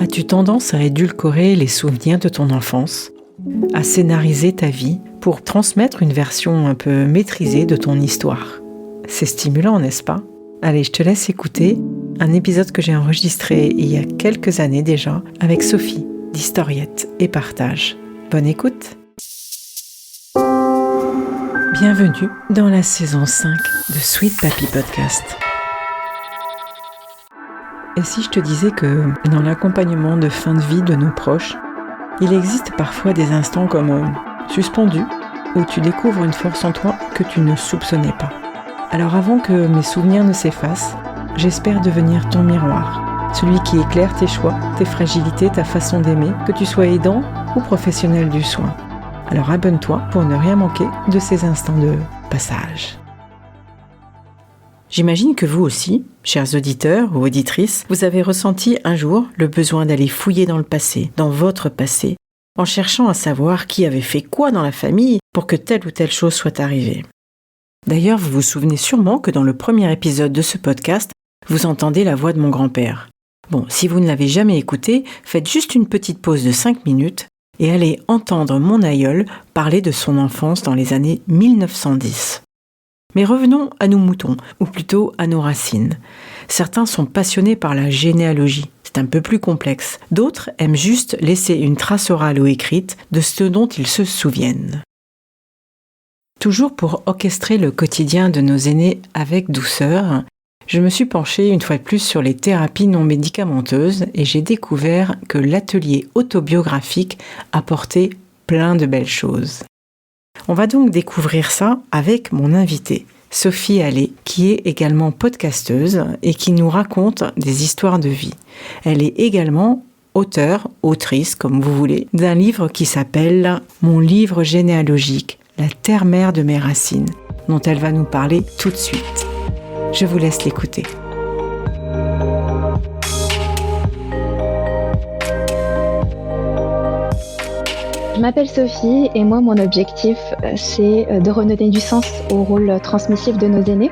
As-tu tendance à édulcorer les souvenirs de ton enfance, à scénariser ta vie pour transmettre une version un peu maîtrisée de ton histoire? C'est stimulant, n'est-ce pas? Allez, je te laisse écouter un épisode que j'ai enregistré il y a quelques années déjà avec Sophie d'Historiette et Partage. Bonne écoute! Bienvenue dans la saison 5 de Sweet Papy Podcast. Et si je te disais que dans l'accompagnement de fin de vie de nos proches, il existe parfois des instants comme suspendus où tu découvres une force en toi que tu ne soupçonnais pas. Alors avant que mes souvenirs ne s'effacent, j'espère devenir ton miroir, celui qui éclaire tes choix, tes fragilités, ta façon d'aimer, que tu sois aidant ou professionnel du soin. Alors abonne-toi pour ne rien manquer de ces instants de passage. J'imagine que vous aussi, chers auditeurs ou auditrices, vous avez ressenti un jour le besoin d'aller fouiller dans le passé, dans votre passé, en cherchant à savoir qui avait fait quoi dans la famille pour que telle ou telle chose soit arrivée. D'ailleurs, vous vous souvenez sûrement que dans le premier épisode de ce podcast, vous entendez la voix de mon grand-père. Bon, si vous ne l'avez jamais écouté, faites juste une petite pause de 5 minutes et allez entendre mon aïeul parler de son enfance dans les années 1910. Mais revenons à nos moutons, ou plutôt à nos racines. Certains sont passionnés par la généalogie, c'est un peu plus complexe. D'autres aiment juste laisser une trace orale ou écrite de ce dont ils se souviennent. Toujours pour orchestrer le quotidien de nos aînés avec douceur, je me suis penchée une fois de plus sur les thérapies non médicamenteuses et j'ai découvert que l'atelier autobiographique apportait plein de belles choses. On va donc découvrir ça avec mon invitée, Sophie Allais, qui est également podcasteuse et qui nous raconte des histoires de vie. Elle est également autrice, comme vous voulez, d'un livre qui s'appelle « Mon livre généalogique, la terre-mère de mes racines », dont elle va nous parler tout de suite. Je vous laisse l'écouter. Je m'appelle Sophie et moi, mon objectif, c'est de redonner du sens au rôle transmissif de nos aînés.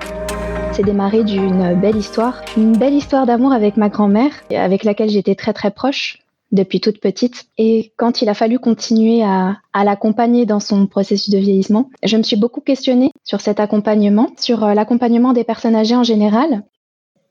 C'est démarré d'une belle histoire d'amour avec ma grand-mère, avec laquelle j'étais très très proche depuis toute petite. Et quand il a fallu continuer à l'accompagner dans son processus de vieillissement, je me suis beaucoup questionnée sur cet accompagnement, sur l'accompagnement des personnes âgées en général.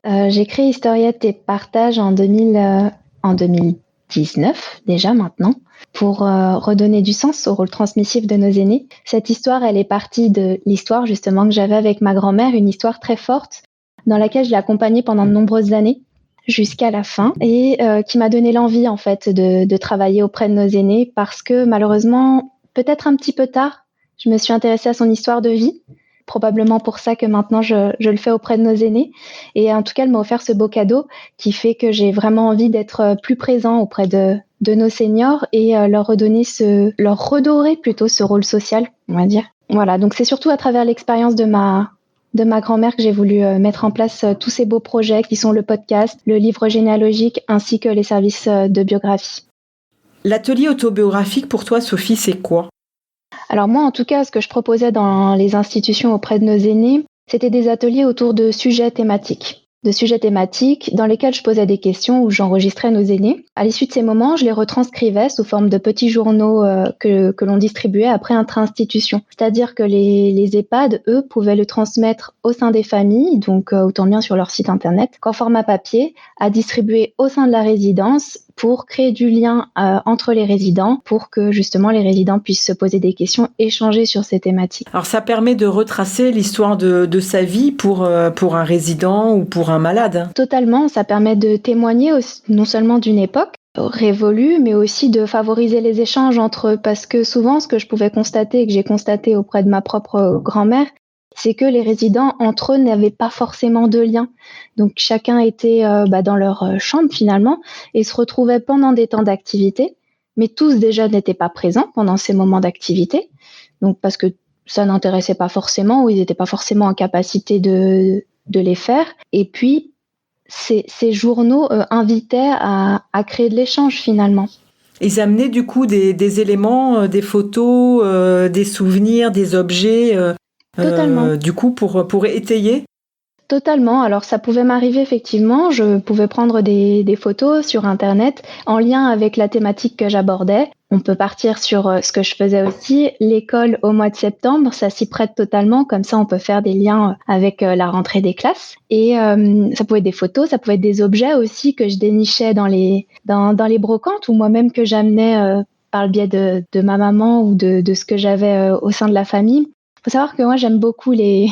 J'ai créé Historiette et Partage en 2019, déjà maintenant, pour redonner du sens au rôle transmissif de nos aînés. Cette histoire, elle est partie de l'histoire justement que j'avais avec ma grand-mère, une histoire très forte dans laquelle je l'ai accompagnée pendant de nombreuses années jusqu'à la fin et qui m'a donné l'envie en fait de travailler auprès de nos aînés parce que malheureusement, peut-être un petit peu tard, je me suis intéressée à son histoire de vie. Probablement pour ça que maintenant je le fais auprès de nos aînés. Et en tout cas, elle m'a offert ce beau cadeau qui fait que j'ai vraiment envie d'être plus présent auprès de nos seniors et leur redorer plutôt ce rôle social, on va dire. Voilà, donc c'est surtout à travers l'expérience de ma grand-mère que j'ai voulu mettre en place tous ces beaux projets qui sont le podcast, le livre généalogique ainsi que les services de biographie. L'atelier autobiographique pour toi, Sophie, c'est quoi ? Alors moi, en tout cas, ce que je proposais dans les institutions auprès de nos aînés, c'était des ateliers autour de sujets thématiques dans lesquels je posais des questions où j'enregistrais nos aînés. À l'issue de ces moments, je les retranscrivais sous forme de petits journaux que l'on distribuait après intra-institution. C'est-à-dire que les EHPAD, eux, pouvaient le transmettre au sein des familles, donc autant bien sur leur site internet qu'en format papier, à distribuer au sein de la résidence pour créer du lien entre les résidents, pour que justement les résidents puissent se poser des questions, échanger sur ces thématiques. Alors ça permet de retracer l'histoire de sa vie pour un résident ou pour un malade. Totalement, ça permet de témoigner aussi, non seulement d'une époque révolue, mais aussi de favoriser les échanges entre eux, parce que souvent ce que je pouvais constater et que j'ai constaté auprès de ma propre grand-mère, c'est que les résidents entre eux n'avaient pas forcément de lien. Donc chacun était dans leur chambre finalement et se retrouvait pendant des temps d'activité, mais tous déjà n'étaient pas présents pendant ces moments d'activité. Donc parce que ça n'intéressait pas forcément ou ils n'étaient pas forcément en capacité de les faire. Et puis ces journaux invitaient à créer de l'échange finalement. Ils amenaient du coup des éléments, des photos, des souvenirs, des objets, Totalement. du coup pour étayer. Totalement. Alors ça pouvait m'arriver effectivement, je pouvais prendre des photos sur internet en lien avec la thématique que j'abordais. On peut partir sur, ce que je faisais aussi, l'école au mois de septembre, ça s'y prête totalement, comme ça on peut faire des liens, avec, la rentrée des classes et ça pouvait être des photos, ça pouvait être des objets aussi que je dénichais dans les brocantes ou moi-même que j'amenais, par le biais de ma maman ou de ce que j'avais, au sein de la famille. Faut savoir que moi j'aime beaucoup les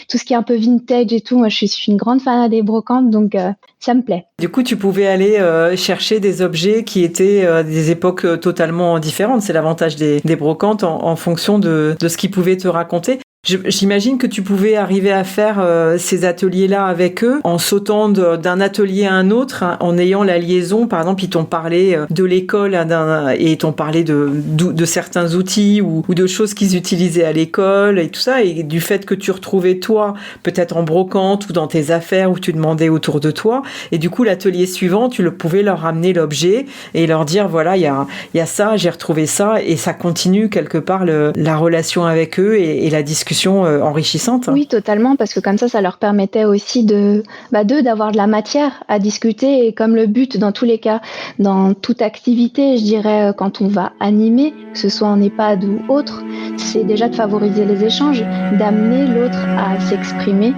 tout ce qui est un peu vintage et tout. Moi je suis une grande fan des brocantes donc ça me plaît. Du coup, tu pouvais aller chercher des objets qui étaient des époques totalement différentes. C'est l'avantage des brocantes en fonction de ce qu'ils pouvaient te raconter. J'imagine que tu pouvais arriver à faire ces ateliers-là avec eux en sautant d'un atelier à un autre, hein, en ayant la liaison. Par exemple, ils t'ont parlé de l'école et ils t'ont parlé de certains outils ou de choses qu'ils utilisaient à l'école et tout ça. Et du fait que tu retrouvais toi, peut-être en brocante ou dans tes affaires où tu demandais autour de toi. Et du coup, l'atelier suivant, tu pouvais leur ramener l'objet et leur dire, voilà, il y a ça, j'ai retrouvé ça. Et ça continue quelque part la relation avec eux et la discussion enrichissante. Oui, totalement, parce que comme ça leur permettait aussi d'eux d'avoir de la matière à discuter et comme le but dans tous les cas, dans toute activité, je dirais, quand on va animer, que ce soit en EHPAD ou autre, c'est déjà de favoriser les échanges, d'amener l'autre à s'exprimer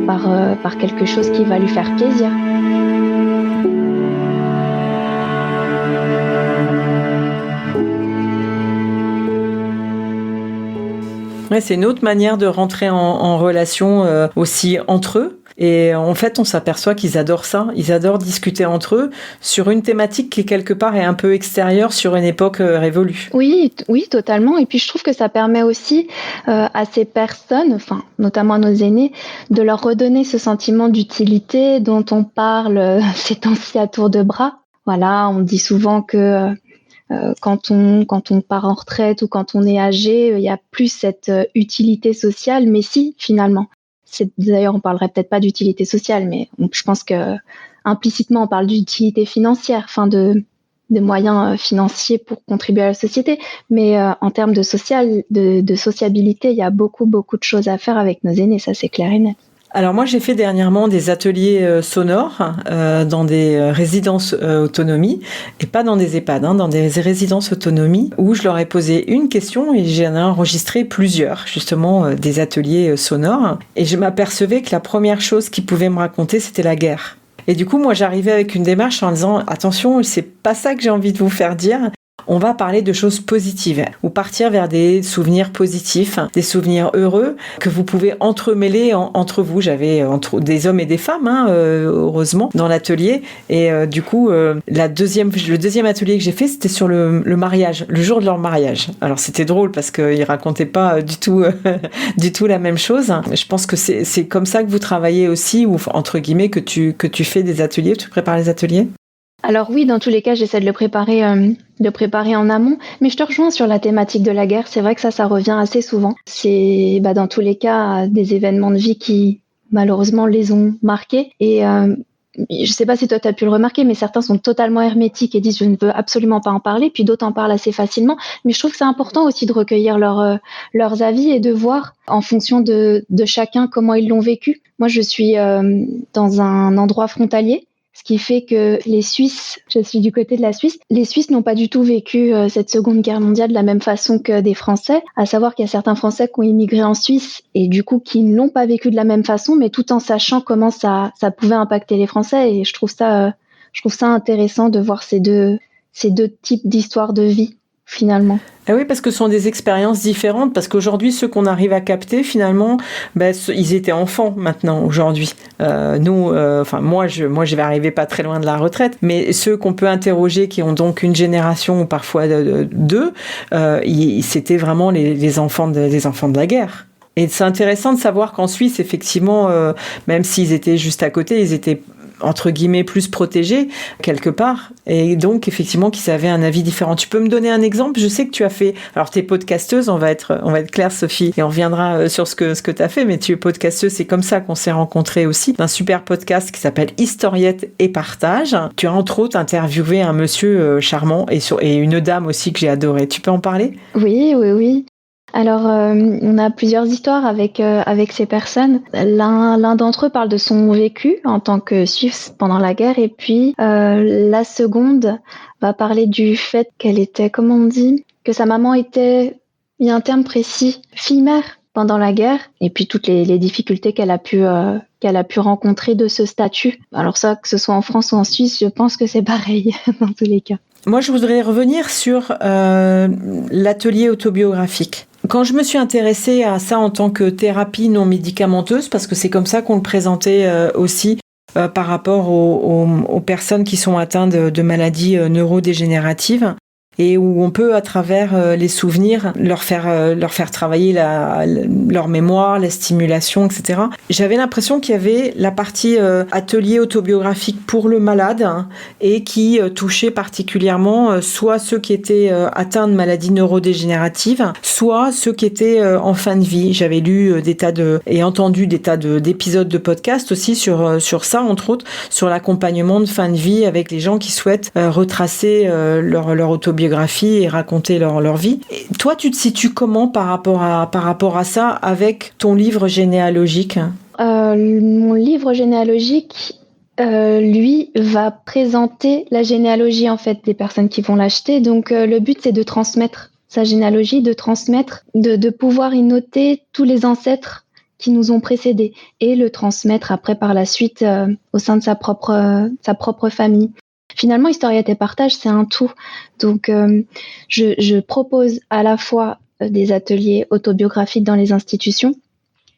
par quelque chose qui va lui faire plaisir. Ouais, c'est une autre manière de rentrer en relation aussi entre eux. Et en fait, on s'aperçoit qu'ils adorent ça. Ils adorent discuter entre eux sur une thématique qui, quelque part, est un peu extérieure sur une époque révolue. Oui, totalement. Et puis, je trouve que ça permet aussi à ces personnes, enfin, notamment à nos aînés, de leur redonner ce sentiment d'utilité dont on parle ces temps-ci à tour de bras. Voilà, on dit souvent que quand on part en retraite ou quand on est âgé, il y a plus cette utilité sociale, mais si, finalement. D'ailleurs, on parlerait peut-être pas d'utilité sociale, mais je pense que implicitement, on parle d'utilité financière, enfin de moyens financiers pour contribuer à la société. Mais en termes de sociabilité, il y a beaucoup, beaucoup de choses à faire avec nos aînés, ça c'est clair et net. Alors moi, j'ai fait dernièrement des ateliers sonores dans des résidences autonomie et pas dans des EHPAD, dans des résidences autonomie où je leur ai posé une question et j'en ai enregistré plusieurs, justement des ateliers sonores. Et je m'apercevais que la première chose qu'ils pouvaient me raconter, c'était la guerre. Et du coup, moi, j'arrivais avec une démarche en disant « Attention, c'est pas ça que j'ai envie de vous faire dire ». On va parler de choses positives ou partir vers des souvenirs positifs, des souvenirs heureux que vous pouvez entremêler entre vous. J'avais entre des hommes et des femmes, heureusement, dans l'atelier. Et du coup, le deuxième atelier que j'ai fait, c'était sur le mariage, le jour de leur mariage. Alors c'était drôle parce qu'ils racontaient pas du tout la même chose. Je pense que c'est comme ça que vous travaillez aussi, ou entre guillemets que tu fais des ateliers, tu prépares les ateliers. Alors oui, dans tous les cas, j'essaie de le préparer en amont, mais je te rejoins sur la thématique de la guerre. C'est vrai que ça revient assez souvent. C'est dans tous les cas des événements de vie qui malheureusement les ont marqués. Et je sais pas si toi tu as pu le remarquer, mais certains sont totalement hermétiques et disent je ne veux absolument pas en parler, puis d'autres en parlent assez facilement. Mais je trouve que c'est important aussi de recueillir leurs avis et de voir en fonction de chacun comment ils l'ont vécu. Moi, je suis dans un endroit frontalier. Ce qui fait que les Suisses, je suis du côté de la Suisse, les Suisses n'ont pas du tout vécu cette Seconde Guerre mondiale de la même façon que des Français, à savoir qu'il y a certains Français qui ont immigré en Suisse et du coup qui ne l'ont pas vécu de la même façon, mais tout en sachant comment ça pouvait impacter les Français. Et je trouve ça intéressant de voir ces deux types d'histoires de vie, finalement. Ah oui, parce que ce sont des expériences différentes, parce qu'aujourd'hui, ceux qu'on arrive à capter, finalement, ils étaient enfants maintenant, aujourd'hui. Moi, je vais arriver pas très loin de la retraite, mais ceux qu'on peut interroger, qui ont donc une génération ou parfois deux, c'était vraiment les enfants de la guerre. Et c'est intéressant de savoir qu'en Suisse, effectivement, même s'ils étaient juste à côté, ils étaient entre guillemets plus protégés quelque part, et donc effectivement qu'ils avaient un avis différent. Tu peux me donner un exemple? Je sais que tu as fait, alors tu es podcasteuse, on va être clair, Sophie, et on reviendra sur ce que tu as fait, mais tu es podcasteuse, c'est comme ça qu'on s'est rencontrés aussi, d'un super podcast qui s'appelle Historiette et Partage. Tu as entre autres interviewé un monsieur charmant et une dame aussi que j'ai adoré. Tu peux en parler? Oui. Alors, on a plusieurs histoires avec ces personnes. L'un d'entre eux parle de son vécu en tant que Suisse pendant la guerre et puis, la seconde va parler du fait qu'elle était, comment on dit? Que sa maman était, il y a un terme précis, fille-mère pendant la guerre et puis toutes les difficultés qu'elle a pu rencontrer de ce statut. Alors ça, que ce soit en France ou en Suisse, je pense que c'est pareil dans tous les cas. Moi, je voudrais revenir sur l'atelier autobiographique. Quand je me suis intéressée à ça en tant que thérapie non médicamenteuse, parce que c'est comme ça qu'on le présentait aussi par rapport aux personnes qui sont atteintes de maladies neurodégénératives, et où on peut, à travers les souvenirs, leur faire travailler leur mémoire, la stimulation, etc. J'avais l'impression qu'il y avait la partie atelier autobiographique pour le malade, hein, et qui touchait particulièrement soit ceux qui étaient atteints de maladies neurodégénératives, soit ceux qui étaient en fin de vie. J'avais lu et entendu des tas d'épisodes de podcasts aussi sur ça, entre autres, sur l'accompagnement de fin de vie avec les gens qui souhaitent retracer leur autobiographie et raconter leur vie. Et toi, tu te situes comment par rapport à ça avec ton livre généalogique? Mon livre généalogique, lui, va présenter la généalogie en fait des personnes qui vont l'acheter. Donc le but, c'est de transmettre sa généalogie, de pouvoir y noter tous les ancêtres qui nous ont précédés et le transmettre après par la suite au sein de sa propre famille. Finalement, Historiette et Partage, c'est un tout. Donc, je propose à la fois des ateliers autobiographiques dans les institutions.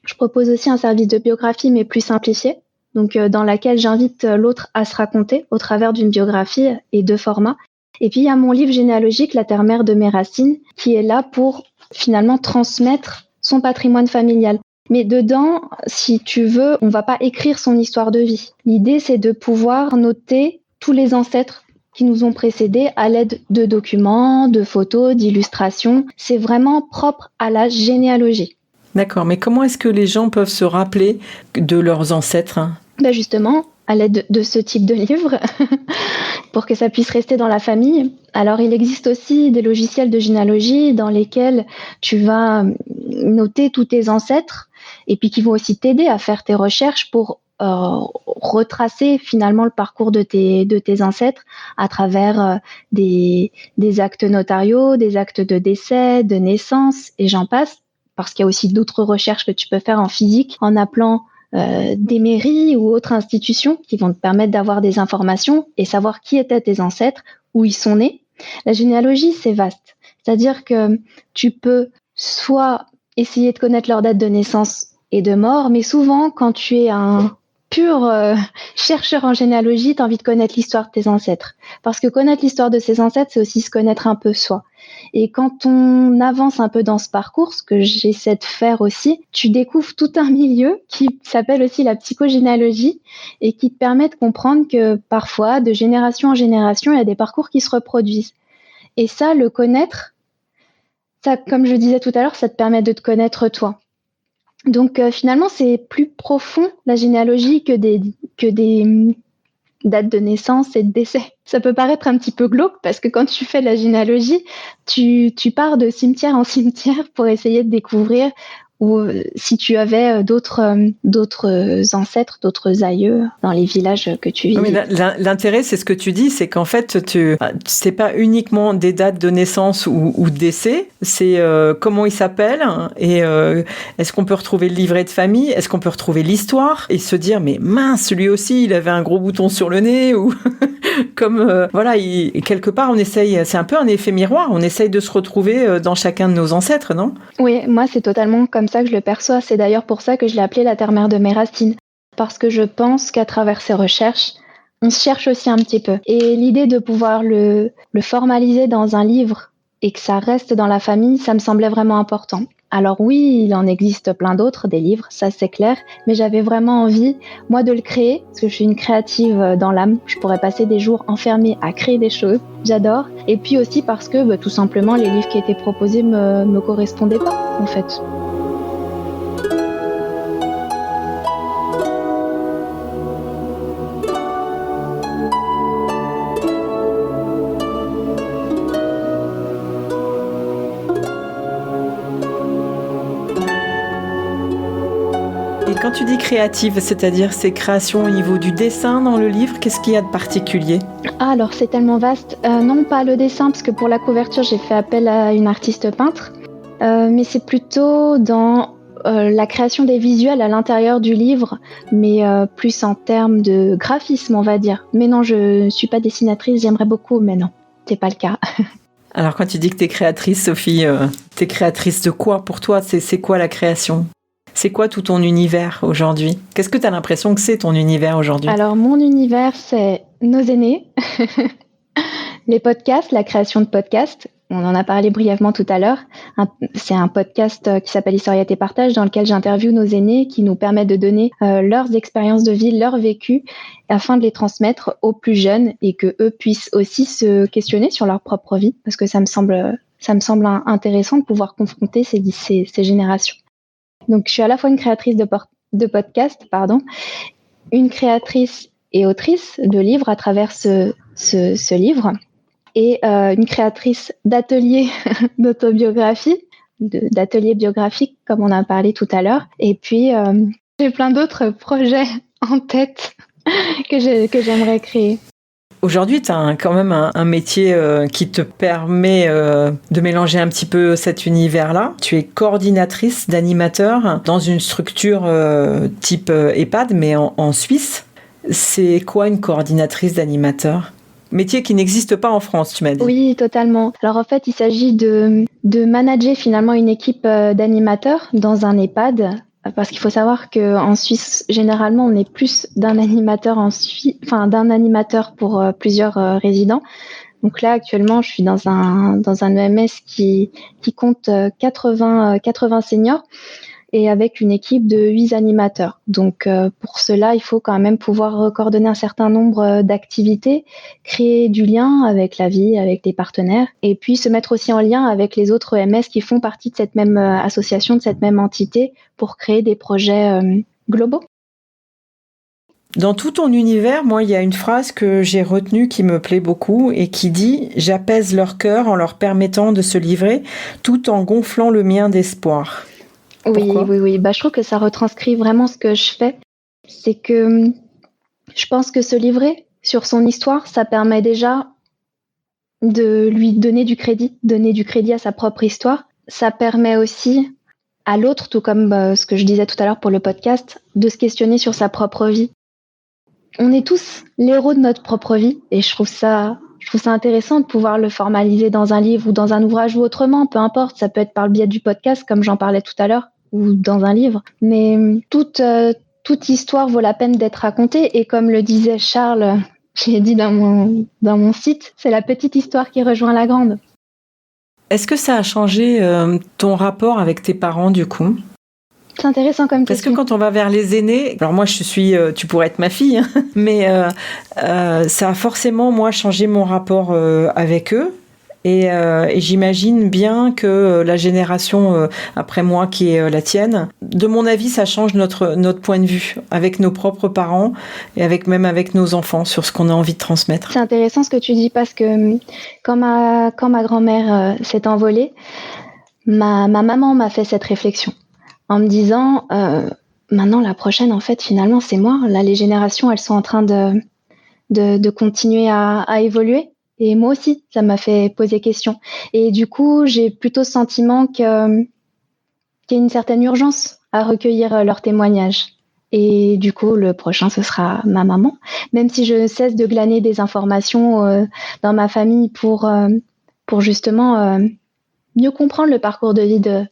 Je propose aussi un service de biographie, mais plus simplifié, donc dans laquelle j'invite l'autre à se raconter au travers d'une biographie et deux formats. Et puis, il y a mon livre généalogique, La terre-mère de mes racines, qui est là pour finalement transmettre son patrimoine familial. Mais dedans, si tu veux, on va pas écrire son histoire de vie. L'idée, c'est de pouvoir noter tous les ancêtres qui nous ont précédés à l'aide de documents, de photos, d'illustrations. C'est vraiment propre à la généalogie. D'accord, mais comment est-ce que les gens peuvent se rappeler de leurs ancêtres? Ben justement, à l'aide de ce type de livre, pour que ça puisse rester dans la famille. Alors, il existe aussi des logiciels de généalogie dans lesquels tu vas noter tous tes ancêtres et puis qui vont aussi t'aider à faire tes recherches pour retracer finalement le parcours de tes ancêtres à travers des actes notariaux, des actes de décès, de naissance et j'en passe, parce qu'il y a aussi d'autres recherches que tu peux faire en physique en appelant des mairies ou autres institutions qui vont te permettre d'avoir des informations et savoir qui étaient tes ancêtres, où ils sont nés. La généalogie, c'est vaste. C'est-à-dire que tu peux soit essayer de connaître leur date de naissance et de mort, mais souvent, quand tu es un pur chercheur en généalogie, tu as envie de connaître l'histoire de tes ancêtres. Parce que connaître l'histoire de ses ancêtres, c'est aussi se connaître un peu soi. Et quand on avance un peu dans ce parcours, ce que j'essaie de faire aussi, tu découvres tout un milieu qui s'appelle aussi la psychogénéalogie et qui te permet de comprendre que parfois, de génération en génération, il y a des parcours qui se reproduisent. Et ça, le connaître, ça, comme je disais tout à l'heure, ça te permet de te connaître toi. Donc finalement, c'est plus profond la généalogie que des dates de naissance et de décès. Ça peut paraître un petit peu glauque parce que quand tu fais de la généalogie, tu pars de cimetière en cimetière pour essayer de découvrir ou si tu avais d'autres ancêtres, d'autres aïeux dans les villages que tu visites. Oui, mais l'intérêt, c'est ce que tu dis, c'est qu'en fait, c'est pas uniquement des dates de naissance ou de décès, c'est comment il s'appelle et est-ce qu'on peut retrouver le livret de famille, est-ce qu'on peut retrouver l'histoire et se dire mais mince, lui aussi, il avait un gros bouton sur le nez ou comme voilà, quelque part on essaye, c'est un peu un effet miroir, on essaye de se retrouver dans chacun de nos ancêtres, non? Oui, moi c'est totalement comme ça que je le perçois. C'est d'ailleurs pour ça que je l'ai appelé la terre-mère de mes racines. Parce que je pense qu'à travers ces recherches, on se cherche aussi un petit peu. Et l'idée de pouvoir le formaliser dans un livre et que ça reste dans la famille, ça me semblait vraiment important. Alors oui, il en existe plein d'autres, des livres, ça c'est clair, mais j'avais vraiment envie, moi, de le créer, parce que je suis une créative dans l'âme, je pourrais passer des jours enfermée à créer des choses, j'adore, et puis aussi parce que tout simplement les livres qui étaient proposés me correspondaient pas, en fait. Quand tu dis créative, c'est-à-dire ces créations au niveau du dessin dans le livre, qu'est-ce qu'il y a de particulier ? Ah, alors c'est tellement vaste. Non, pas le dessin, parce que pour la couverture, j'ai fait appel à une artiste peintre. Mais c'est plutôt dans la création des visuels à l'intérieur du livre, mais plus en termes de graphisme, on va dire. Mais non, je ne suis pas dessinatrice, j'aimerais beaucoup, mais non, c'est pas le cas. Alors quand tu dis que tu es créatrice, Sophie, tu es créatrice de quoi pour toi ? C'est quoi la création ? C'est quoi tout ton univers aujourd'hui ? Qu'est-ce que tu as l'impression que c'est ton univers aujourd'hui ? Alors mon univers, c'est nos aînés, les podcasts, la création de podcasts. On en a parlé brièvement tout à l'heure. C'est un podcast qui s'appelle Historiette et Partage, dans lequel j'interviewe nos aînés, qui nous permettent de donner leurs expériences de vie, leur vécu, afin de les transmettre aux plus jeunes et que eux puissent aussi se questionner sur leur propre vie, parce que ça me semble intéressant de pouvoir confronter ces générations. Donc, je suis à la fois une créatrice de podcast, une créatrice et autrice de livres à travers ce livre, et une créatrice d'ateliers d'autobiographie, d'ateliers biographiques, comme on a parlé tout à l'heure. Et puis, j'ai plein d'autres projets en tête que j'aimerais créer. Aujourd'hui, tu as quand même un métier qui te permet de mélanger un petit peu cet univers-là. Tu es coordinatrice d'animateurs dans une structure type EHPAD, mais en Suisse. C'est quoi une coordinatrice d'animateurs ? Métier qui n'existe pas en France, tu m'as dit. Oui, totalement. Alors en fait, il s'agit de manager finalement une équipe d'animateurs dans un EHPAD. Parce qu'il faut savoir qu'en Suisse, généralement, on est plus d'un animateur d'un animateur pour plusieurs résidents. Donc là, actuellement, je suis dans un EMS qui compte 80 seniors et avec une équipe de 8 animateurs. Donc pour cela, il faut quand même pouvoir coordonner un certain nombre d'activités, créer du lien avec la vie, avec des partenaires, et puis se mettre aussi en lien avec les autres EMS qui font partie de cette même association, de cette même entité, pour créer des projets globaux. Dans tout ton univers, moi, il y a une phrase que j'ai retenue qui me plaît beaucoup et qui dit « J'apaise leur cœur en leur permettant de se livrer tout en gonflant le mien d'espoir ». Oui. Je trouve que ça retranscrit vraiment ce que je fais. C'est que je pense que se livrer sur son histoire, ça permet déjà de lui donner du crédit à sa propre histoire. Ça permet aussi à l'autre, tout comme ce que je disais tout à l'heure pour le podcast, de se questionner sur sa propre vie. On est tous les héros de notre propre vie et je trouve ça intéressant de pouvoir le formaliser dans un livre ou dans un ouvrage ou autrement, peu importe, ça peut être par le biais du podcast comme j'en parlais tout à l'heure ou dans un livre, mais toute histoire vaut la peine d'être racontée et comme le disait Charles, j'ai dit dans mon site, c'est la petite histoire qui rejoint la grande. Est-ce que ça a changé ton rapport avec tes parents du coup ? C'est intéressant comme question. Parce que quand on va vers les aînés, alors moi tu pourrais être ma fille, hein, mais ça a forcément moi changé mon rapport avec eux et j'imagine bien que la génération après moi qui est la tienne, de mon avis ça change notre point de vue avec nos propres parents et même avec nos enfants sur ce qu'on a envie de transmettre. C'est intéressant ce que tu dis parce que quand ma grand-mère s'est envolée, ma maman m'a fait cette réflexion. En me disant, maintenant la prochaine, en fait, finalement, c'est moi. Là, les générations, elles sont en train de continuer à évoluer. Et moi aussi, ça m'a fait poser question. Et du coup, j'ai plutôt ce sentiment qu'il y a une certaine urgence à recueillir leurs témoignages. Et du coup, le prochain, ce sera ma maman. Même si je cesse de glaner des informations dans ma famille pour justement mieux comprendre le parcours de vie de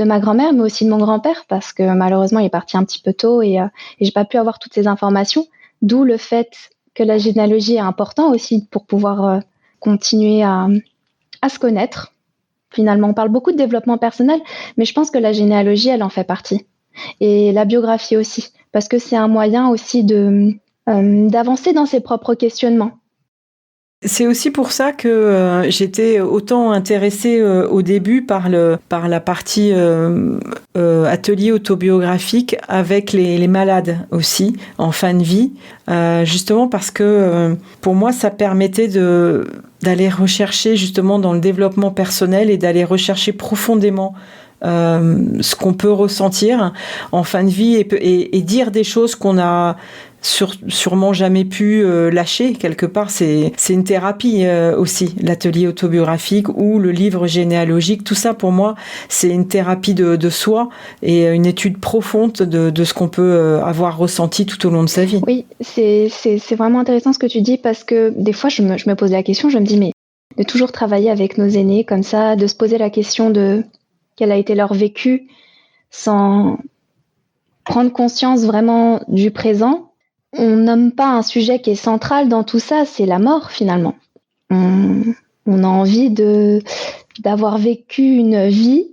ma grand-mère, mais aussi de mon grand-père, parce que malheureusement, il est parti un petit peu tôt et j'ai pas pu avoir toutes ces informations. D'où le fait que la généalogie est important aussi pour pouvoir continuer à se connaître. Finalement, on parle beaucoup de développement personnel, mais je pense que la généalogie, elle en fait partie. Et la biographie aussi, parce que c'est un moyen aussi d'avancer dans ses propres questionnements. C'est aussi pour ça que j'étais autant intéressée au début par la partie atelier autobiographique avec les malades aussi en fin de vie, justement parce que pour moi ça permettait d'aller rechercher justement dans le développement personnel et d'aller rechercher profondément ce qu'on peut ressentir en fin de vie et dire des choses qu'on a sûrement jamais pu lâcher quelque part. C'est une thérapie aussi, l'atelier autobiographique ou le livre généalogique. Tout ça pour moi, c'est une thérapie de soi et une étude profonde de ce qu'on peut avoir ressenti tout au long de sa vie. Oui, c'est vraiment intéressant ce que tu dis, parce que des fois je me pose la question, je me dis mais de toujours travailler avec nos aînés comme ça, de se poser la question de quel a été leur vécu sans prendre conscience vraiment du présent. On nomme pas un sujet qui est central dans tout ça, c'est la mort finalement. On a envie d'avoir vécu une vie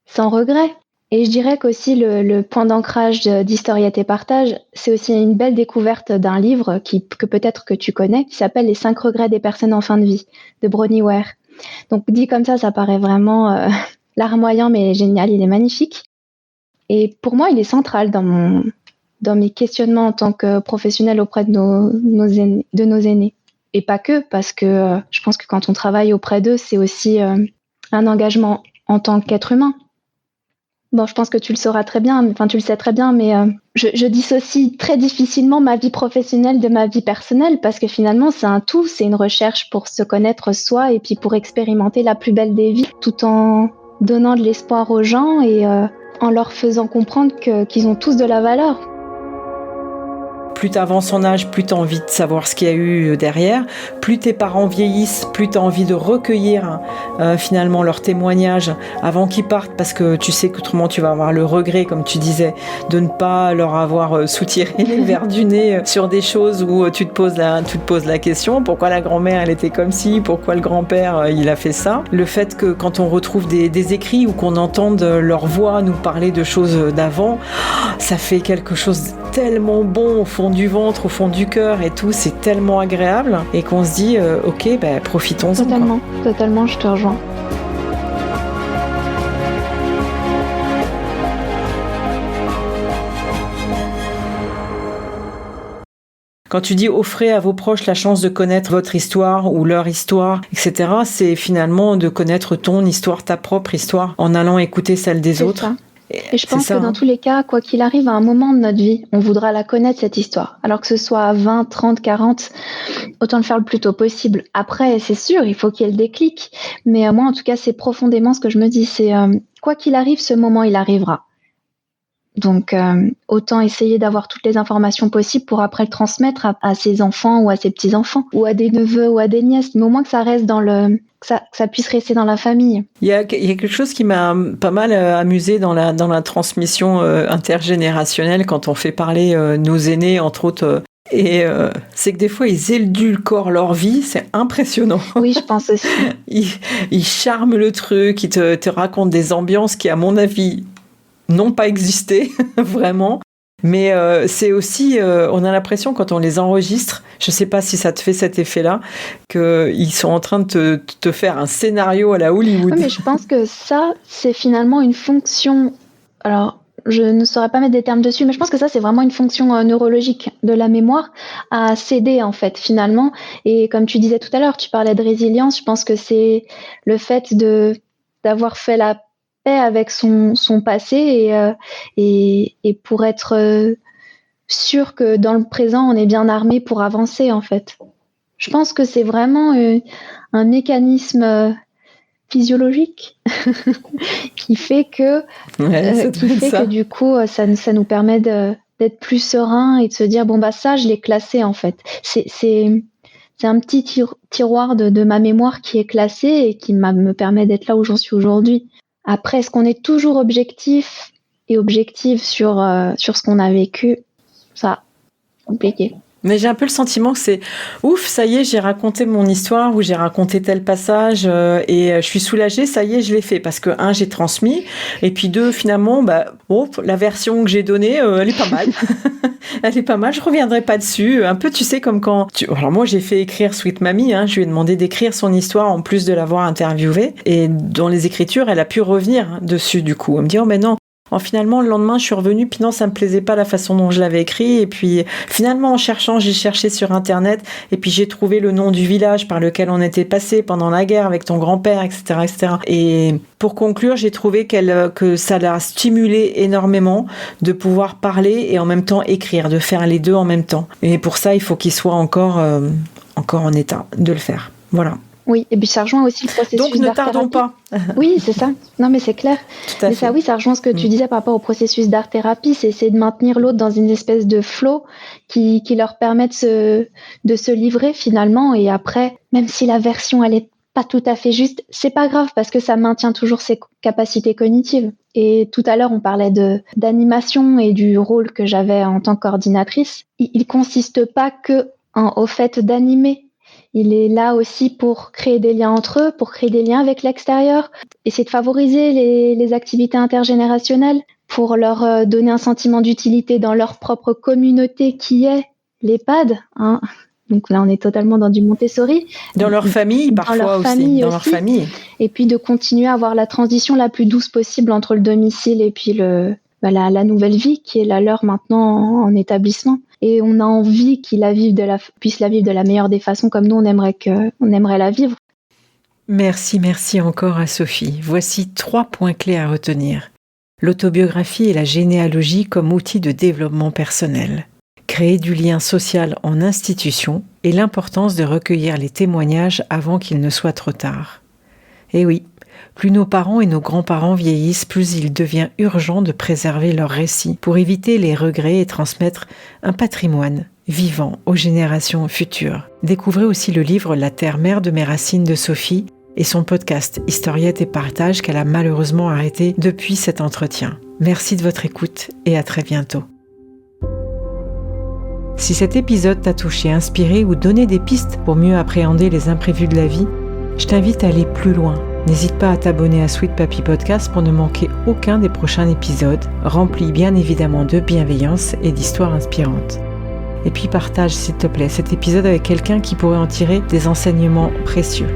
sans regret. Et je dirais qu'aussi le point d'ancrage d'Historiette et Partage, c'est aussi une belle découverte d'un livre que peut-être que tu connais, qui s'appelle Les 5 regrets des personnes en fin de vie, de Bronnie Ware. Donc dit comme ça paraît vraiment larmoyant mais génial, il est magnifique. Et pour moi, il est central dans mes questionnements en tant que professionnelle auprès de nos aînés. Et pas que, parce que je pense que quand on travaille auprès d'eux, c'est aussi un engagement en tant qu'être humain. Bon, je pense que tu le sauras très bien, enfin tu le sais très bien, mais je dissocie très difficilement ma vie professionnelle de ma vie personnelle, parce que finalement c'est un tout, c'est une recherche pour se connaître soi et puis pour expérimenter la plus belle des vies, tout en donnant de l'espoir aux gens et en leur faisant comprendre qu'ils ont tous de la valeur. Plus tu avances en âge, plus tu as envie de savoir ce qu'il y a eu derrière. Plus tes parents vieillissent, plus tu as envie de recueillir finalement leurs témoignages avant qu'ils partent, parce que tu sais qu'autrement tu vas avoir le regret, comme tu disais, de ne pas leur avoir soutiré les verres du nez sur des choses où tu te poses la question, pourquoi la grand-mère elle était comme ci, pourquoi le grand-père il a fait ça. Le fait que quand on retrouve des écrits ou qu'on entende leur voix nous parler de choses d'avant, ça fait quelque chose tellement bon au fond du ventre, au fond du cœur et tout, c'est tellement agréable et qu'on se dit ok, profitons-en. Totalement, je te rejoins. Quand tu dis offrez à vos proches la chance de connaître votre histoire ou leur histoire, etc., c'est finalement de connaître ton histoire, ta propre histoire, en allant écouter celle des autres. Ça. Et je pense que dans tous les cas, quoi qu'il arrive, à un moment de notre vie, on voudra la connaître, cette histoire. Alors que ce soit à 20, 30, 40, autant le faire le plus tôt possible. Après, c'est sûr, il faut qu'il y ait le déclic. Mais moi, en tout cas, c'est profondément ce que je me dis. C'est quoi qu'il arrive, ce moment, il arrivera. Donc, autant essayer d'avoir toutes les informations possibles pour après le transmettre à ses enfants ou à ses petits-enfants, ou à des neveux ou à des nièces, mais au moins que ça reste que ça puisse rester dans la famille. Il y a quelque chose qui m'a pas mal amusé dans la transmission intergénérationnelle quand on fait parler nos aînés, entre autres. C'est que des fois, ils édulcorent leur vie, c'est impressionnant. Oui, je pense aussi. Ils charment le truc, ils te racontent des ambiances qui, à mon avis, n'ont pas existé, vraiment. Mais c'est aussi, on a l'impression quand on les enregistre, je ne sais pas si ça te fait cet effet-là, qu'ils sont en train de te faire un scénario à la Hollywood. Oui, mais je pense que ça, c'est finalement une fonction... Alors, je ne saurais pas mettre des termes dessus, mais je pense que ça, c'est vraiment une fonction neurologique de la mémoire à céder, en fait, finalement. Et comme tu disais tout à l'heure, tu parlais de résilience, je pense que c'est le fait d'avoir fait la paix avec son passé et pour être sûr que dans le présent, on est bien armé pour avancer, en fait. Je pense que c'est vraiment un mécanisme physiologique qui fait que du coup ça nous permet d'être plus serein et de se dire bon ça je l'ai classé, en fait. C'est un petit tiroir de ma mémoire qui est classé et qui me permet d'être là où j'en suis aujourd'hui. Après, est-ce qu'on est toujours objectif et objective sur ce qu'on a vécu? Ça, compliqué. Mais j'ai un peu le sentiment que c'est ouf, ça y est, j'ai raconté mon histoire ou j'ai raconté tel passage et je suis soulagée, ça y est, je l'ai fait parce que j'ai transmis et puis deux, finalement, la version que j'ai donnée, elle est pas mal. Elle est pas mal, je reviendrai pas dessus. Un peu, tu sais, comme quand... Alors moi, j'ai fait écrire Sweet Mamie, je lui ai demandé d'écrire son histoire en plus de l'avoir interviewée et dans les écritures, elle a pu revenir dessus du coup. Elle me dit, oh mais non, Finalement, le lendemain, je suis revenue, puis non, ça me plaisait pas la façon dont je l'avais écrit. Et puis, finalement, en cherchant, j'ai cherché sur Internet, et puis j'ai trouvé le nom du village par lequel on était passé pendant la guerre avec ton grand-père, etc., etc. Et pour conclure, j'ai trouvé que ça l'a stimulé énormément de pouvoir parler et en même temps écrire, de faire les deux en même temps. Et pour ça, il faut qu'il soit encore en état de le faire. Voilà. Oui, et puis ça rejoint aussi le processus Donc ne tardons pas. Oui, c'est ça. Non, mais c'est clair. Tout à mais fait. ça, oui, ça rejoint ce que tu disais par rapport au processus d'art-thérapie, c'est essayer de maintenir l'autre dans une espèce de flow qui leur permet de se livrer finalement. Et après, même si la version, elle est pas tout à fait juste, c'est pas grave parce que ça maintient toujours ses capacités cognitives. Et tout à l'heure, on parlait d'animation et du rôle que j'avais en tant que coordinatrice. Il consiste pas que au fait d'animer. Il est là aussi pour créer des liens entre eux, pour créer des liens avec l'extérieur, essayer de favoriser les activités intergénérationnelles pour leur donner un sentiment d'utilité dans leur propre communauté qui est l'EHPAD. Hein. Donc là, on est totalement dans du Montessori. Dans leur famille, parfois aussi. Dans leur famille. Et puis de continuer à avoir la transition la plus douce possible entre le domicile et puis la nouvelle vie qui est la leur maintenant en établissement. Et on a envie qu'ils puissent la vivre de la meilleure des façons comme nous, on aimerait la vivre. Merci encore à Sophie. Voici 3 points clés à retenir. L'autobiographie et la généalogie comme outil de développement personnel. Créer du lien social en institution et l'importance de recueillir les témoignages avant qu'il ne soit trop tard. Et oui, plus nos parents et nos grands-parents vieillissent, plus il devient urgent de préserver leurs récits pour éviter les regrets et transmettre un patrimoine vivant aux générations futures. Découvrez aussi le livre La terre-mère de mes racines de Sophie et son podcast Historiettes et partage qu'elle a malheureusement arrêté depuis cet entretien. Merci de votre écoute et à très bientôt. Si cet épisode t'a touché, inspiré ou donné des pistes pour mieux appréhender les imprévus de la vie, je t'invite à aller plus loin. N'hésite pas à t'abonner à Sweet Papy Podcast pour ne manquer aucun des prochains épisodes, remplis bien évidemment de bienveillance et d'histoires inspirantes. Et puis partage s'il te plaît cet épisode avec quelqu'un qui pourrait en tirer des enseignements précieux.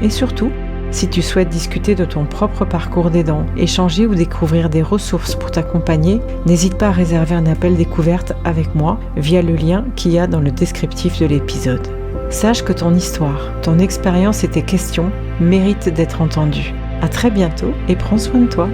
Et surtout, si tu souhaites discuter de ton propre parcours d'aidant, échanger ou découvrir des ressources pour t'accompagner, n'hésite pas à réserver un appel découverte avec moi via le lien qu'il y a dans le descriptif de l'épisode. Sache que ton histoire, ton expérience et tes questions méritent d'être entendues. À très bientôt et prends soin de toi.